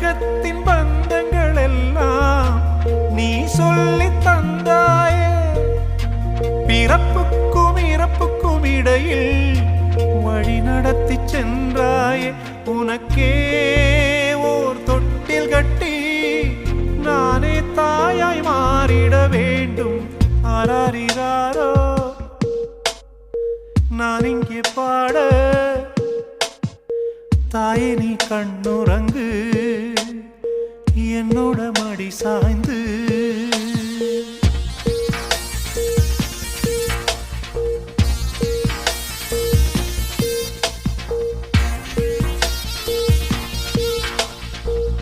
உலகத்தின் பந்தங்கள் எல்லாம் நீ சொல்லி தந்தாயே. பிறப்புக்கும் இறப்புக்கும் இடையில் வழி நடத்தி சென்றாயே. உனக்கே ஓர் தொட்டில் கட்டி நானே தாயாய் மாறிட வேண்டும். ஆராரிராரோ நான் இங்கே பாட, தாயே நீ கண்ணுறங்கு, என்னோட மடி சாய்ந்து